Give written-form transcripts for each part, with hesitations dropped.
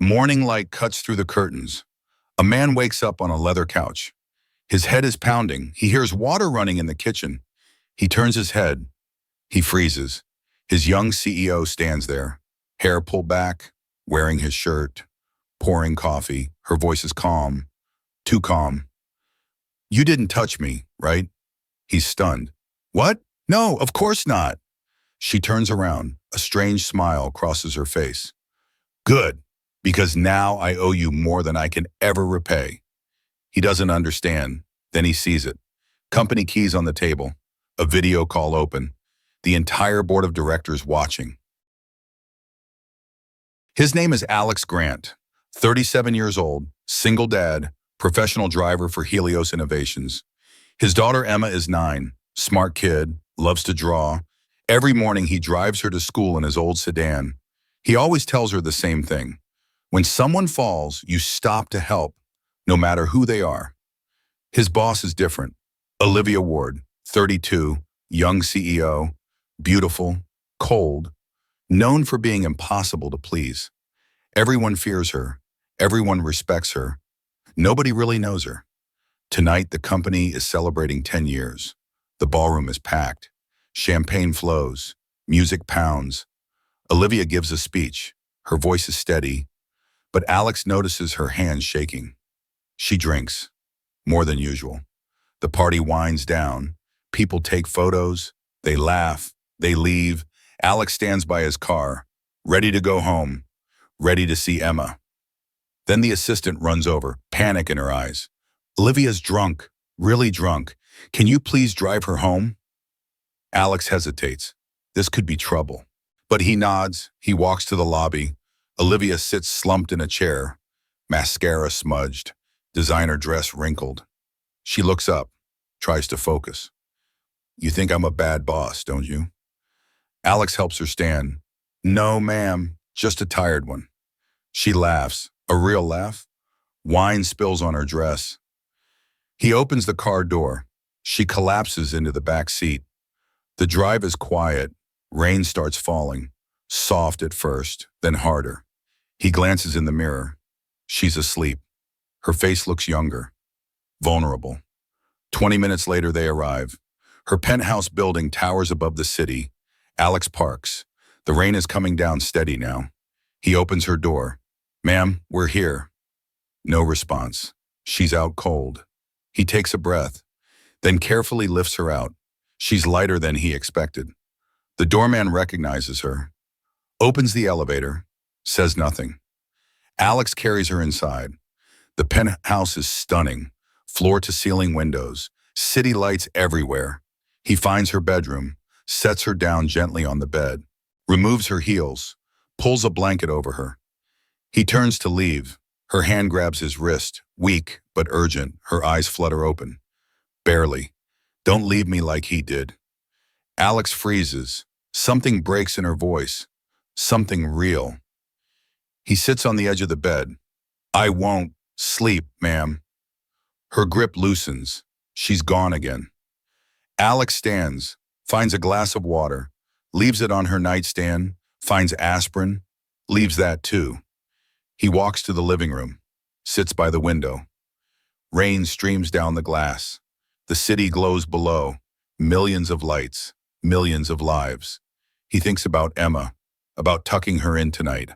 Morning light cuts through the curtains. A man wakes up on a leather couch. His head is pounding. He hears water running in the kitchen. He turns his head. He freezes. His young CEO stands there, hair pulled back, wearing his shirt, pouring coffee. Her voice is calm, too calm. "You didn't touch me, right?" He's stunned. "What? No, of course not." She turns around. A strange smile crosses her face. "Good, because now I owe you more than I can ever repay." He doesn't understand. Then he sees it. Company keys on the table. A video call open. The entire board of directors watching. His name is Alex Grant, 37 years old, single dad, professional driver for Helios Innovations. His daughter Emma is 9, smart kid, loves to draw. Every morning he drives her to school in his old sedan. He always tells her the same thing. When someone falls, you stop to help, no matter who they are. His boss is different. Olivia Ward, 32, young CEO, beautiful, cold, known for being impossible to please. Everyone fears her. Everyone respects her. Nobody really knows her. Tonight, the company is celebrating 10 years. The ballroom is packed. Champagne flows. Music pounds. Olivia gives a speech. Her voice is steady, but Alex notices her hands shaking. She drinks, more than usual. The party winds down. People take photos. They laugh. They leave. Alex stands by his car, ready to go home, ready to see Emma. Then the assistant runs over, panic in her eyes. "Olivia's drunk, really drunk. Can you please drive her home?" Alex hesitates. This could be trouble. But he nods. He walks to the lobby. Olivia sits slumped in a chair, mascara smudged, designer dress wrinkled. She looks up, tries to focus. "You think I'm a bad boss, don't you?" Alex helps her stand. "No, ma'am, just a tired one." She laughs, a real laugh. Wine spills on her dress. He opens the car door. She collapses into the back seat. The drive is quiet. Rain starts falling, soft at first, then harder. He glances in the mirror. She's asleep. Her face looks younger, vulnerable. 20 minutes later, they arrive. Her penthouse building towers above the city. Alex parks. The rain is coming down steady now. He opens her door. "Ma'am, we're here." No response. She's out cold. He takes a breath, then carefully lifts her out. She's lighter than he expected. The doorman recognizes her, opens the elevator, says nothing. Alex carries her inside. The penthouse is stunning, floor-to-ceiling windows, city lights everywhere. He finds her bedroom, sets her down gently on the bed, removes her heels, pulls a blanket over her. He turns to leave. Her hand grabs his wrist, weak but urgent. Her eyes flutter open. "Barely. Don't leave me like he did." Alex freezes. Something breaks in her voice. Something real. He sits on the edge of the bed. "I won't sleep, ma'am." Her grip loosens. She's gone again. Alex stands, finds a glass of water, leaves it on her nightstand, finds aspirin, leaves that too. He walks to the living room, sits by the window. Rain streams down the glass. The city glows below. Millions of lights, millions of lives. He thinks about Emma, about tucking her in tonight,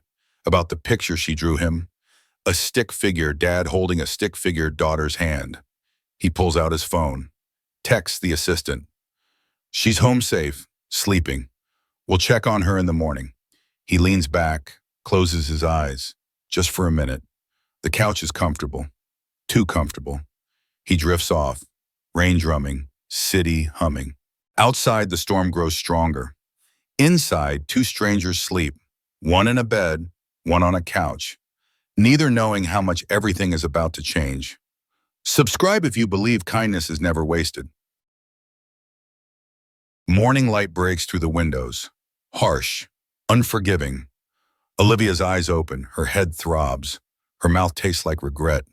about the picture she drew him. A stick figure, dad holding a stick figure daughter's hand. He pulls out his phone, texts the assistant. "She's home safe, sleeping. We'll check on her in the morning." He leans back, closes his eyes, just for a minute. The couch is comfortable, too comfortable. He drifts off, rain drumming, city humming. Outside, the storm grows stronger. Inside, two strangers sleep, one in a bed, one on a couch, neither knowing how much everything is about to change. Subscribe if you believe kindness is never wasted. Morning light breaks through the windows, harsh, unforgiving. Olivia's eyes open, her head throbs, her mouth tastes like regret.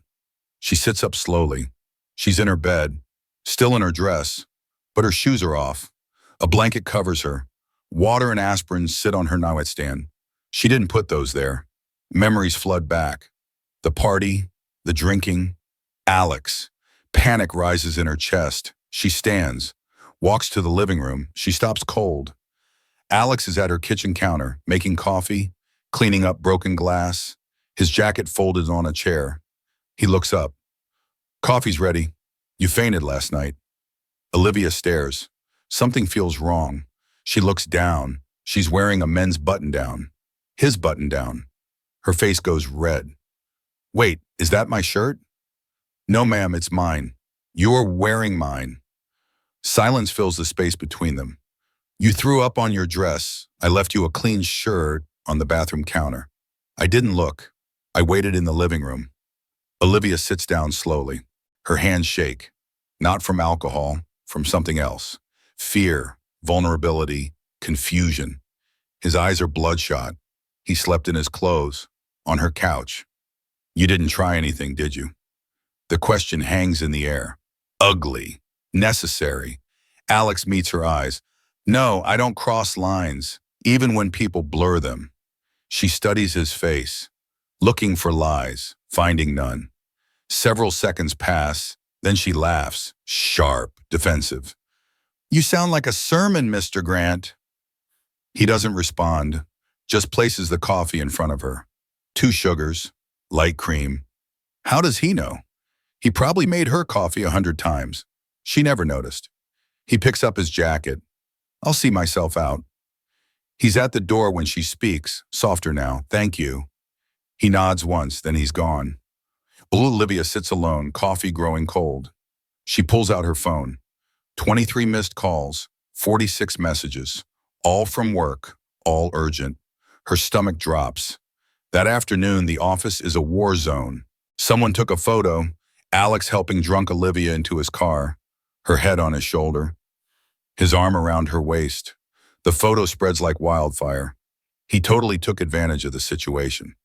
She sits up slowly. She's in her bed, still in her dress, but her shoes are off. A blanket covers her. Water and aspirin sit on her nightstand. She didn't put those there. Memories flood back. The party, the drinking, Alex. Panic rises in her chest. She stands, walks to the living room. She stops cold. Alex is at her kitchen counter, making coffee, cleaning up broken glass, his jacket folded on a chair. He looks up. Coffee's ready. You fainted last night. Olivia stares. Something feels wrong. She looks down. She's wearing a men's button-down. His button-down. Her face goes red. Wait, is that my shirt? No, ma'am, it's mine. You're wearing mine. Silence fills the space between them. You threw up on your dress. I left you a clean shirt on the bathroom counter. I didn't look. I waited in the living room. Olivia sits down slowly. Her hands shake. Not from alcohol, from something else. Fear, vulnerability, confusion. His eyes are bloodshot. He slept in his clothes, on her couch. You didn't try anything, did you? The question hangs in the air. Ugly. Necessary. Alex meets her eyes. No, I don't cross lines, even when people blur them. She studies his face, looking for lies, finding none. Several seconds pass, then she laughs, sharp, defensive. You sound like a sermon, Mr. Grant. He doesn't respond, just places the coffee in front of her. 2 sugars, light cream. How does he know? He probably made her coffee 100 times. She never noticed. He picks up his jacket. I'll see myself out. He's at the door when she speaks, softer now. Thank you. He nods once, then he's gone. Olivia sits alone, coffee growing cold. She pulls out her phone. 23 missed calls, 46 messages, all from work, all urgent. Her stomach drops. That afternoon, the office is a war zone. Someone took a photo, Alex helping drunk Olivia into his car, her head on his shoulder, his arm around her waist. The photo spreads like wildfire. He totally took advantage of the situation.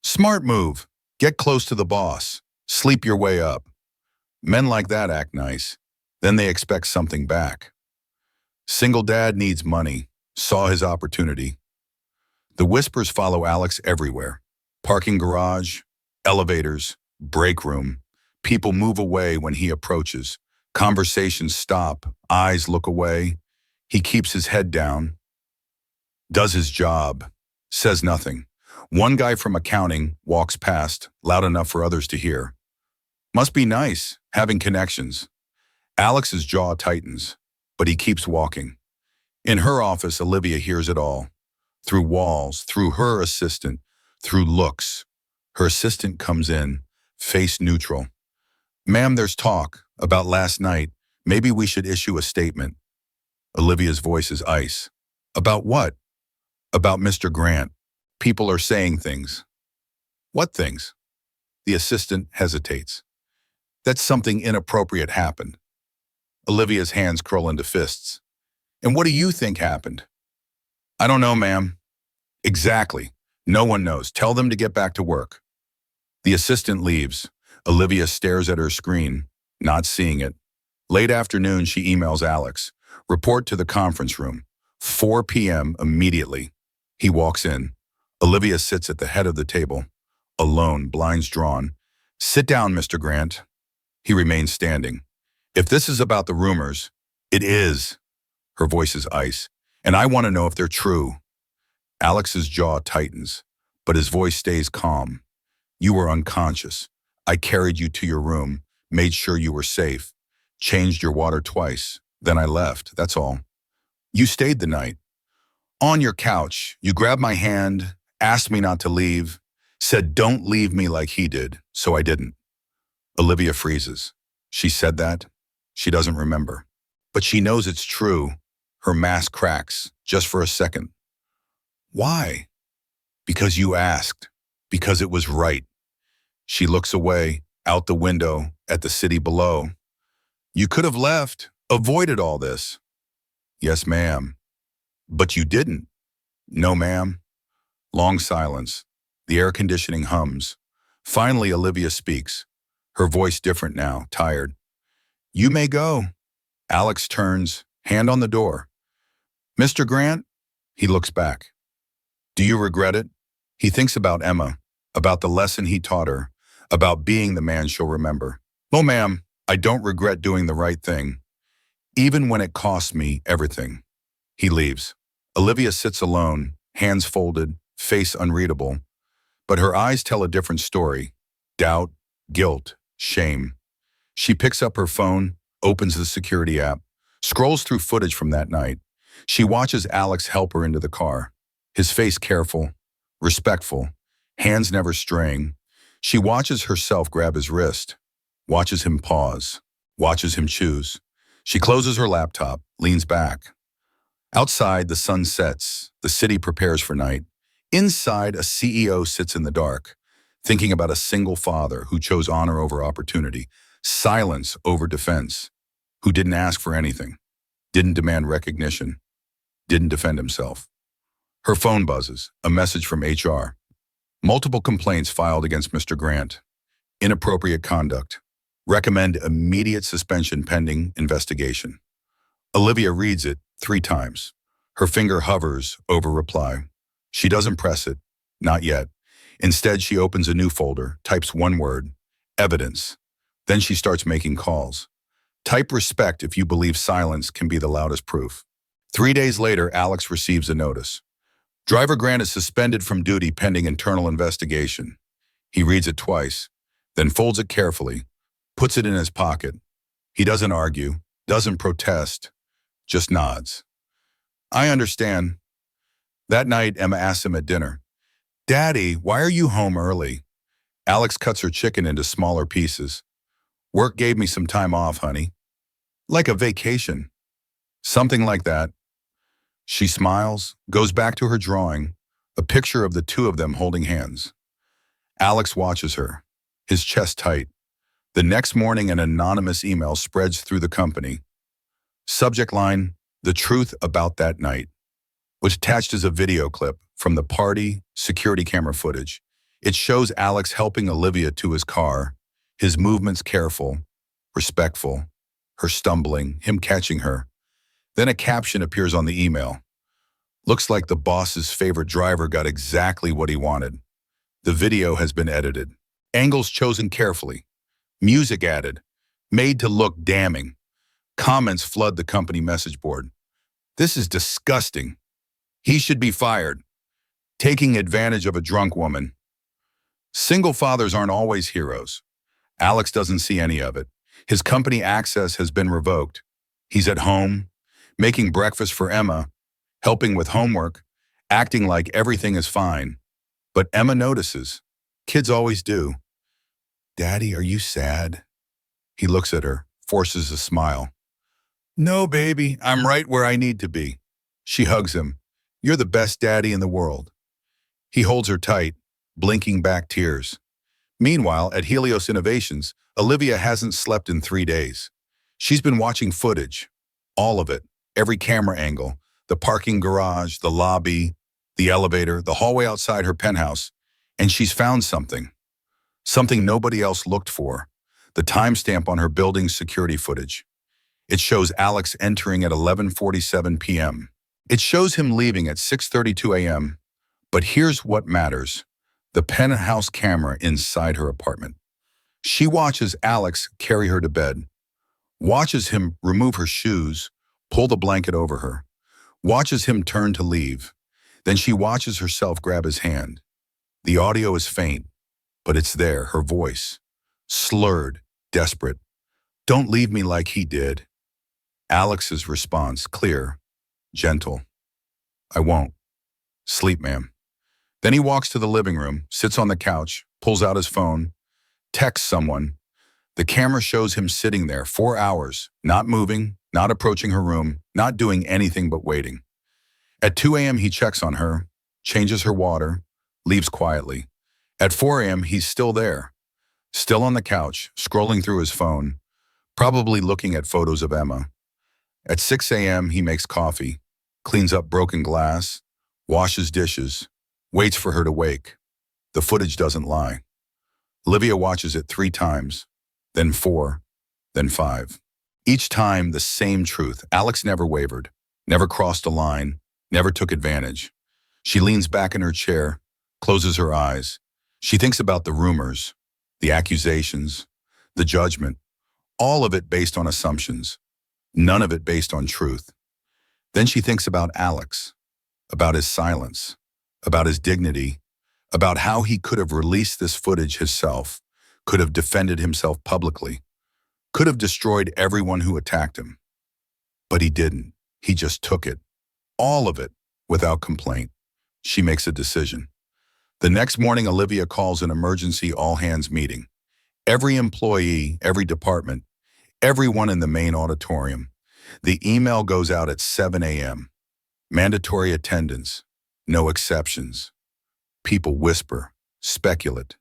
Smart move. Get close to the boss. Sleep your way up. Men like that act nice. Then they expect something back. Single dad needs money. Saw his opportunity. The whispers follow Alex everywhere. Parking garage, elevators, break room. People move away when he approaches. Conversations stop. Eyes look away. He keeps his head down. Does his job. Says nothing. One guy from accounting walks past, loud enough for others to hear. Must be nice, having connections. Alex's jaw tightens, but he keeps walking. In her office, Olivia hears it all. Through walls, through her assistant, through looks. Her assistant comes in, face neutral. Ma'am, there's talk about last night. Maybe we should issue a statement. Olivia's voice is ice. About what? About Mr. Grant. People are saying things. What things? The assistant hesitates. That something inappropriate happened. Olivia's hands curl into fists. And what do you think happened? I don't know, ma'am. Exactly. No one knows. Tell them to get back to work. The assistant leaves. Olivia stares at her screen, not seeing it. Late afternoon, she emails Alex. Report to the conference room. 4 p.m. immediately. He walks in. Olivia sits at the head of the table, alone, blinds drawn. Sit down, Mr. Grant. He remains standing. If this is about the rumors, it is. Her voice is ice. And I want to know if they're true. Alex's jaw tightens, but his voice stays calm. You were unconscious. I carried you to your room, made sure you were safe, changed your water twice. Then I left, that's all. You stayed the night. On your couch, you grabbed my hand, asked me not to leave, said don't leave me like he did, so I didn't. Olivia freezes. She said that. She doesn't remember. But she knows it's true. Her mask cracks, just for a second. Why? Because you asked. Because it was right. She looks away, out the window, at the city below. You could have left, avoided all this. Yes, ma'am. But you didn't. No, ma'am. Long silence. The air conditioning hums. Finally, Olivia speaks. Her voice different now, tired. You may go. Alex turns, hand on the door. Mr. Grant? He looks back. Do you regret it? He thinks about Emma, about the lesson he taught her, about being the man she'll remember. "Oh, ma'am, I don't regret doing the right thing, even when it costs me everything." He leaves. Olivia sits alone, hands folded, face unreadable, but her eyes tell a different story. Doubt, guilt, shame. She picks up her phone, opens the security app, scrolls through footage from that night. She watches Alex help her into the car. His face careful, respectful, hands never straying. She watches herself grab his wrist, watches him pause, watches him choose. She closes her laptop, leans back. Outside, the sun sets. The city prepares for night. Inside, a CEO sits in the dark, thinking about a single father who chose honor over opportunity, silence over defense, who didn't ask for anything, didn't demand recognition, didn't defend himself. Her phone buzzes, a message from HR. Multiple complaints filed against Mr. Grant. Inappropriate conduct. Recommend immediate suspension pending investigation. Olivia reads it 3 times. Her finger hovers over reply. She doesn't press it, not yet. Instead, she opens a new folder, types one word, evidence. Then she starts making calls. Type respect if you believe silence can be the loudest proof. 3 days later, Alex receives a notice. Driver Grant is suspended from duty pending internal investigation. He reads it twice, then folds it carefully, puts it in his pocket. He doesn't argue, doesn't protest, just nods. "I understand." That night, Emma asks him at dinner, "Daddy, why are you home early?" Alex cuts her chicken into smaller pieces. "Work gave me some time off, honey." "Like a vacation." "Something like that." She smiles, goes back to her drawing, a picture of the two of them holding hands. Alex watches her, his chest tight. The next morning, an anonymous email spreads through the company. Subject line, "The truth about that night," which attached is a video clip from the party security camera footage. It shows Alex helping Olivia to his car, his movements careful, respectful, her stumbling, him catching her. Then a caption appears on the email. "Looks like the boss's favorite driver got exactly what he wanted." The video has been edited. Angles chosen carefully. Music added. Made to look damning. Comments flood the company message board. "This is disgusting. He should be fired. Taking advantage of a drunk woman." Single fathers aren't always heroes. Alex doesn't see any of it. His company access has been revoked. He's at home, making breakfast for Emma, helping with homework, acting like everything is fine. But Emma notices. Kids always do. "Daddy, are you sad?" He looks at her, forces a smile. "No, baby, I'm right where I need to be." She hugs him. "You're the best daddy in the world." He holds her tight, blinking back tears. Meanwhile, at Helios Innovations, Olivia hasn't slept in 3 days. She's been watching footage, all of it, every camera angle, the parking garage, the lobby, the elevator, the hallway outside her penthouse, and she's found something. Something nobody else looked for, the timestamp on her building's security footage. It shows Alex entering at 11:47 p.m. It shows him leaving at 6:32 a.m. But here's what matters: the penthouse camera inside her apartment. She watches Alex carry her to bed, watches him remove her shoes, pull the blanket over her, watches him turn to leave. Then she watches herself grab his hand. The audio is faint, but it's there, her voice, slurred, desperate. "Don't leave me like he did." Alex's response, clear, gentle. "I won't. Sleep, ma'am." Then he walks to the living room, sits on the couch, pulls out his phone, texts someone. The camera shows him sitting there 4 hours, not moving, not approaching her room, not doing anything but waiting. At 2 a.m. he checks on her, changes her water, leaves quietly. At 4 a.m. he's still there, still on the couch, scrolling through his phone, probably looking at photos of Emma. At 6 a.m. he makes coffee, cleans up broken glass, washes dishes, waits for her to wake. The footage doesn't lie. Olivia watches it 3 times, then 4, then 5. Each time the same truth. Alex never wavered, never crossed a line, never took advantage. She leans back in her chair, closes her eyes. She thinks about the rumors, the accusations, the judgment, all of it based on assumptions, none of it based on truth. Then she thinks about Alex, about his silence, about his dignity, about how he could have released this footage himself, could have defended himself publicly, could have destroyed everyone who attacked him. But he didn't. He just took it, all of it, without complaint. She makes a decision. The next morning, Olivia calls an emergency all-hands meeting. Every employee, every department, everyone in the main auditorium. The email goes out at 7 a.m. Mandatory attendance, no exceptions. People whisper, speculate.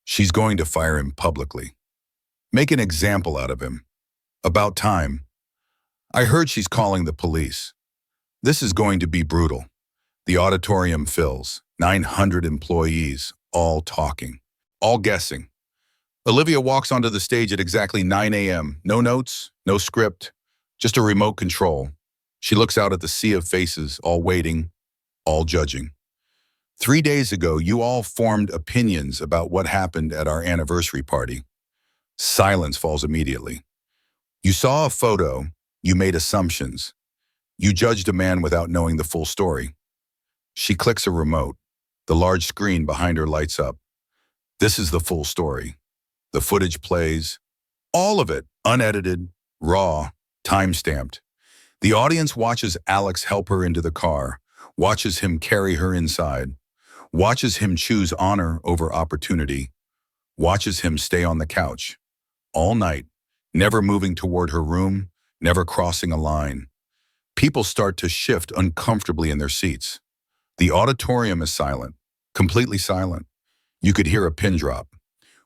She's going to fire him publicly. Make an example out of him. About time. I heard she's calling the police. This is going to be brutal. The auditorium fills, 900 employees, all talking, all guessing. Olivia walks onto the stage at exactly 9 a.m. No notes, no script, just a remote control. She looks out at the sea of faces, all waiting, all judging. 3 days ago, you all formed opinions about what happened at our anniversary party. Silence falls immediately. You saw a photo, you made assumptions. You judged a man without knowing the full story. She clicks a remote. The large screen behind her lights up. This is the full story. The footage plays. All of it, unedited, raw, time-stamped. The audience watches Alex help her into the car, watches him carry her inside, watches him choose honor over opportunity, watches him stay on the couch, all night, never moving toward her room, never crossing a line. People start to shift uncomfortably in their seats. The auditorium is silent, completely silent. You could hear a pin drop.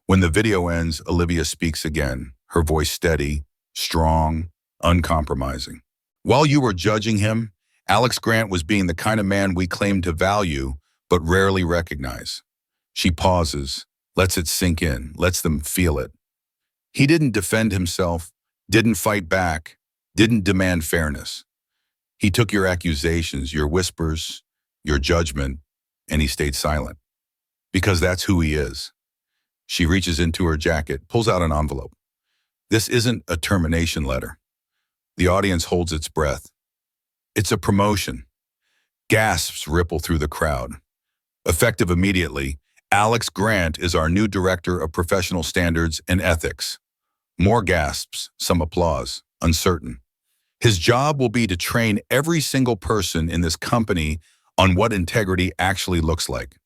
When the video ends, Olivia speaks again, her voice steady, strong, uncompromising. While you were judging him, Alex Grant was being the kind of man we claim to value, but rarely recognize. She pauses, lets it sink in, lets them feel it. He didn't defend himself, didn't fight back, didn't demand fairness. He took your accusations, your whispers, your judgment, and he stayed silent. Because that's who he is. She reaches into her jacket, pulls out an envelope. This isn't a termination letter. The audience holds its breath. It's a promotion. Gasps ripple through the crowd. Effective immediately, Alex Grant is our new Director of Professional Standards and Ethics. More gasps, some applause, uncertain. His job will be to train every single person in this company on what integrity actually looks like.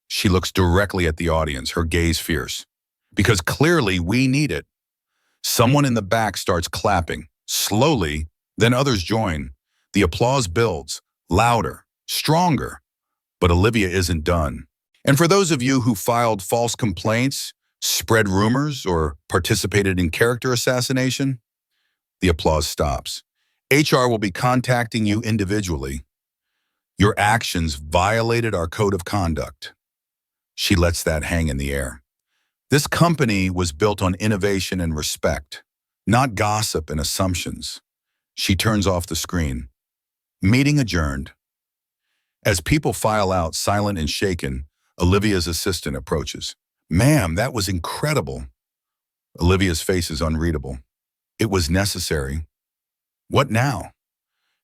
She looks directly at the audience, her gaze fierce. Because clearly we need it. Someone in the back starts clapping, slowly, then others join. The applause builds, louder, stronger. But Olivia isn't done. And for those of you who filed false complaints, spread rumors, or participated in character assassination, the applause stops. HR will be contacting you individually. Your actions violated our code of conduct. She lets that hang in the air. This company was built on innovation and respect, not gossip and assumptions. She turns off the screen. Meeting adjourned. As people file out, silent and shaken, Olivia's assistant approaches. "Ma'am, that was incredible." Olivia's face is unreadable. "It was necessary." "What now?"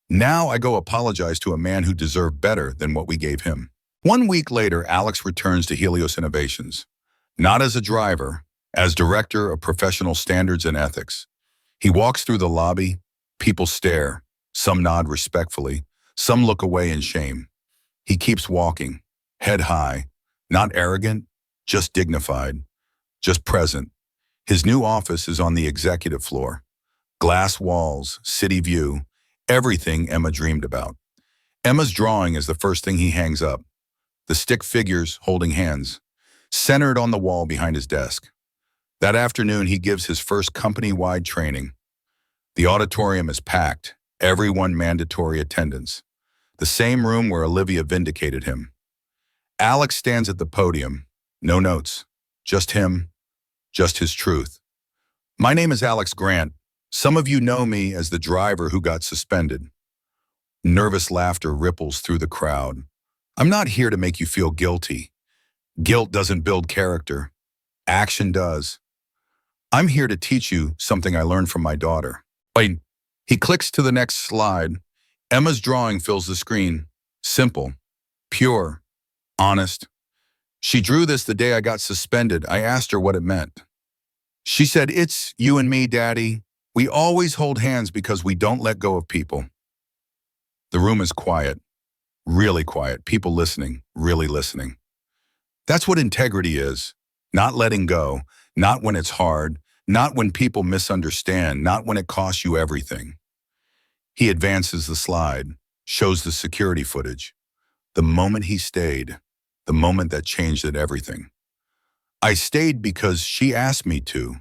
"Now I go apologize to a man who deserved better than what we gave him." 1 week later, Alex returns to Helios Innovations. Not as a driver, as Director of Professional Standards and Ethics. He walks through the lobby. People stare. Some nod respectfully. Some look away in shame. He keeps walking, head high, not arrogant, just dignified, just present. His new office is on the executive floor. Glass walls, city view, everything Emma dreamed about. Emma's drawing is the first thing he hangs up. The stick figures holding hands, centered on the wall behind his desk. That afternoon, he gives his first company-wide training. The auditorium is packed, everyone mandatory attendance. The same room where Olivia vindicated him. Alex stands at the podium. No notes, just him, just his truth. "My name is Alex Grant. Some of you know me as the driver who got suspended." Nervous laughter ripples through the crowd. "I'm not here to make you feel guilty. Guilt doesn't build character. Action does. I'm here to teach you something I learned from my daughter. Wait, he clicks to the next slide. Emma's drawing fills the screen. Simple, pure, honest. She drew this the day I got suspended. I asked her what it meant. She said, "It's you and me, Daddy. We always hold hands because we don't let go of people." The room is quiet, really quiet. People listening, really listening. That's what integrity is. Not letting go, not when it's hard, not when people misunderstand, not when it costs you everything. He advances the slide, shows the security footage. The moment he stayed, the moment that changed it everything. I stayed because she asked me to,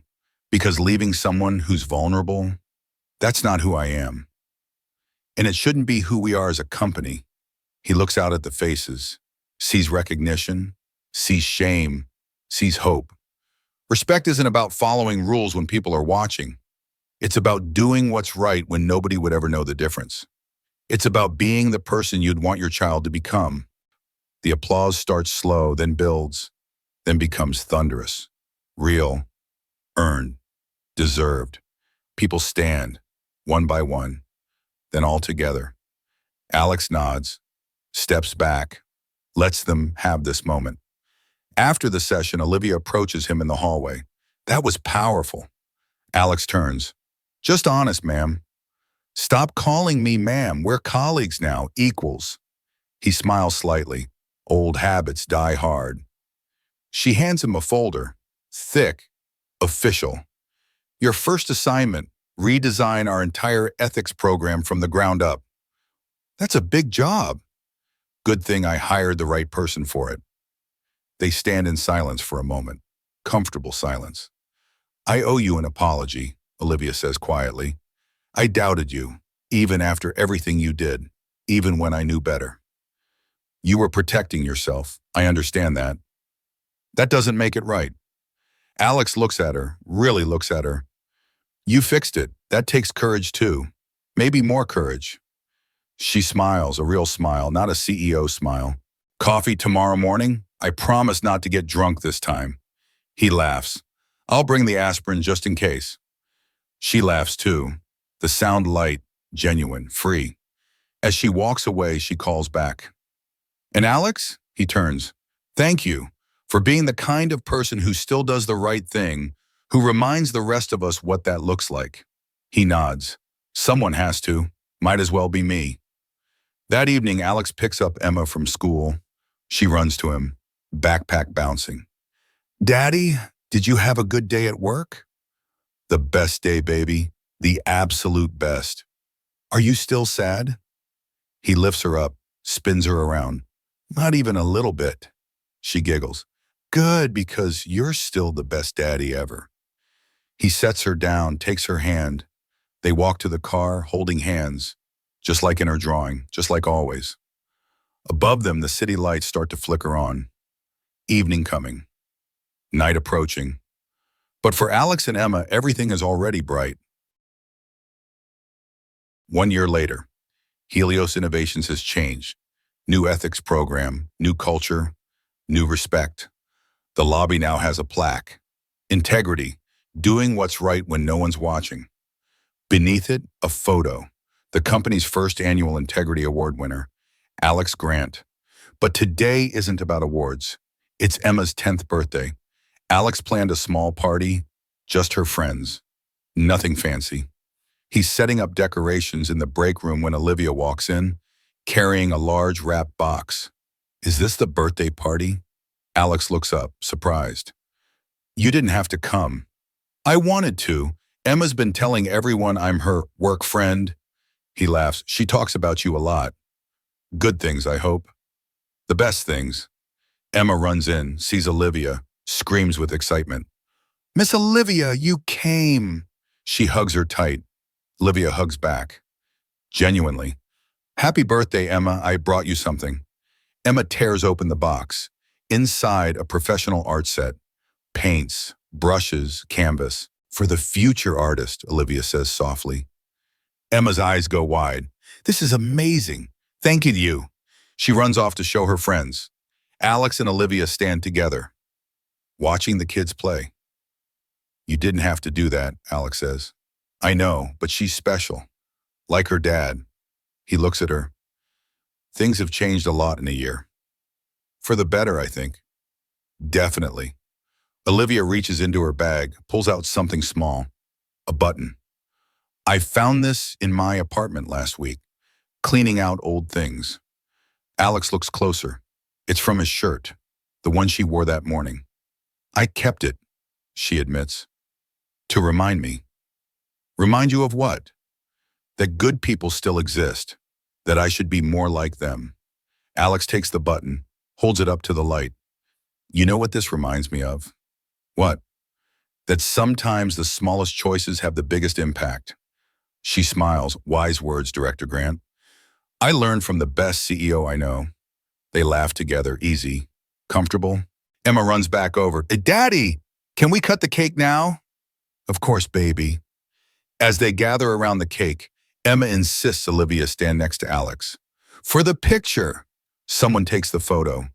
because leaving someone who's vulnerable, that's not who I am. And it shouldn't be who we are as a company. He looks out at the faces, sees recognition, sees shame, sees hope. Respect isn't about following rules when people are watching. It's about doing what's right when nobody would ever know the difference. It's about being the person you'd want your child to become. The applause starts slow, then builds, then becomes thunderous. Real, earned, deserved. People stand, one by one, then all together. Alex nods, steps back, lets them have this moment. After the session, Olivia approaches him in the hallway. That was powerful. Alex turns. "Just honest, ma'am." "Stop calling me ma'am. We're colleagues now, equals." He smiles slightly. Old habits die hard. She hands him a folder. Thick, official. "Your first assignment, redesign our entire ethics program from the ground up." "That's a big job." "Good thing I hired the right person for it." They stand in silence for a moment. Comfortable silence. "I owe you an apology," Olivia says quietly. "I doubted you, even after everything you did, even when I knew better. You were protecting yourself. I understand that. That doesn't make it right." Alex looks at her, really looks at her. "You fixed it. That takes courage too. Maybe more courage." She smiles, a real smile, not a CEO smile. "Coffee tomorrow morning? I promise not to get drunk this time." He laughs. "I'll bring the aspirin just in case." She laughs too. The sound light, genuine, free. As she walks away, she calls back. "And Alex?" He turns. "Thank you for being the kind of person who still does the right thing, who reminds the rest of us what that looks like." He nods. "Someone has to. Might as well be me." That evening, Alex picks up Emma from school. She runs to him, backpack bouncing. "Daddy, did you have a good day at work?" "The best day, baby. The absolute best." "Are you still sad?" He lifts her up, spins her around. "Not even a little bit." She giggles. "Good, because you're still the best daddy ever." He sets her down, takes her hand. They walk to the car, holding hands, just like in her drawing, just like always. Above them, the city lights start to flicker on. Evening coming. Night approaching. But for Alex and Emma, everything is already bright. 1 year later, Helios Innovations has changed. New ethics program, new culture, new respect. The lobby now has a plaque. Integrity, doing what's right when no one's watching. Beneath it, a photo. The company's first annual Integrity Award winner, Alex Grant. But today isn't about awards. It's Emma's 10th birthday. Alex planned a small party, just her friends. Nothing fancy. He's setting up decorations in the break room when Olivia walks in, carrying a large wrapped box. "Is this the birthday party?" Alex looks up, surprised. "You didn't have to come." "I wanted to. Emma's been telling everyone I'm her work friend." He laughs. "She talks about you a lot." "Good things, I hope." "The best things." Emma runs in, sees Olivia, screams with excitement. "Miss Olivia, you came." She hugs her tight. Olivia hugs back. Genuinely. "Happy birthday, Emma. I brought you something." Emma tears open the box. Inside, a professional art set. Paints, brushes, canvas. "For the future artist," Olivia says softly. Emma's eyes go wide. "This is amazing. Thank you to you." She runs off to show her friends. Alex and Olivia stand together, watching the kids play. You didn't have to do that, Alex says. I know, but she's special. Like her dad. He looks at her. Things have changed a lot in a year. For the better, I think. Definitely. Olivia reaches into her bag, pulls out something small. A button. I found this in my apartment last week, cleaning out old things. Alex looks closer. It's from his shirt, the one she wore that morning. I kept it, she admits. To remind me. Remind you of what? That good people still exist. That I should be more like them. Alex takes the button, holds it up to the light. You know what this reminds me of? What? That sometimes the smallest choices have the biggest impact. She smiles. Wise words, Director Grant. I learned from the best CEO I know. They laugh together, easy, comfortable. Emma runs back over. Daddy, can we cut the cake now? Of course, baby. As they gather around the cake, Emma insists Olivia stand next to Alex. For the picture. Someone takes the photo.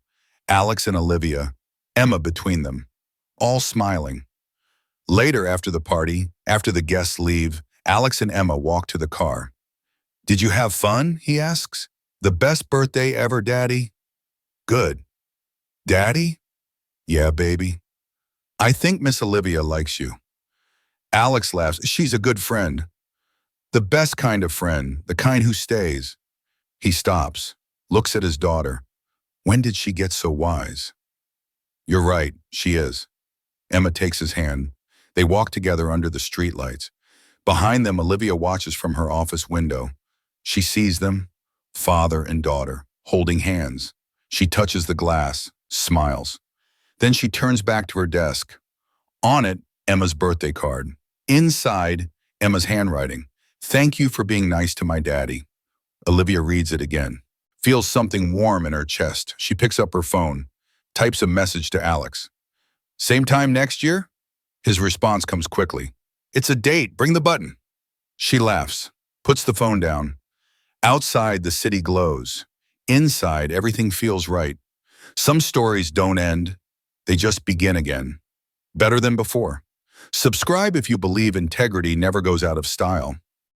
Alex and Olivia, Emma between them, all smiling. Later after the party, after the guests leave, Alex and Emma walk to the car. Did you have fun? He asks. The best birthday ever, Daddy? Good. Daddy? Yeah, baby. I think Miss Olivia likes you. Alex laughs. She's a good friend. The best kind of friend, the kind who stays. He stops, looks at his daughter. When did she get so wise? You're right, she is. Emma takes his hand. They walk together under the streetlights. Behind them, Olivia watches from her office window. She sees them, father and daughter, holding hands. She touches the glass, smiles. Then she turns back to her desk. On it, Emma's birthday card. Inside, Emma's handwriting. Thank you for being nice to my daddy. Olivia reads it again. Feels something warm in her chest. She picks up her phone, types a message to Alex. Same time next year? His response comes quickly. It's a date, bring the button. She laughs, puts the phone down. Outside, the city glows. Inside, everything feels right. Some stories don't end, they just begin again. Better than before. Subscribe if you believe integrity never goes out of style.